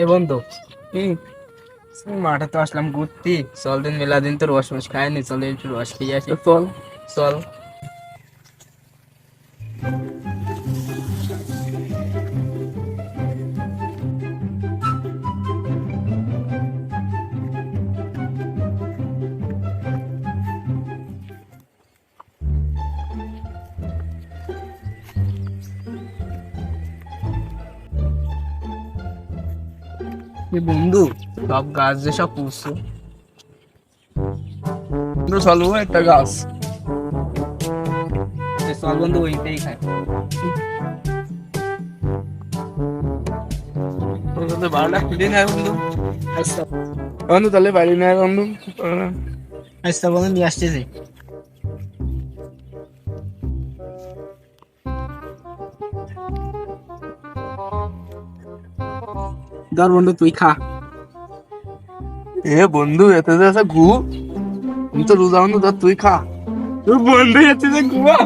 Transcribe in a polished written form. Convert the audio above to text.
এ বন্ধু, মাঠে তো আসলাম ঘুরতে। চল দিন মেলা দিন তো রস মস খাইনি, চল একটু রস খেয়ে আসি। চল চল। বন্ধু, সব গাছ যে সব পুষছে। বন্ধু চলবো একটা গাছ। চল বন্ধু, ওইটাই খাই। বারোটা ফিরে নেয় বন্ধু। আচ্ছা বন্ধু তাহলে বাড়ি নেয় বন্ধু। আচ্ছা বন্ধু, নিয়ে আসতেছি। ধর বন্ধু, তুই খা। এ বন্ধু এতে যে আছে ঘু, আমি তো রোজা বন্ধু, ধর তুই খা। বন্ধু, এতে যে ঘুমা।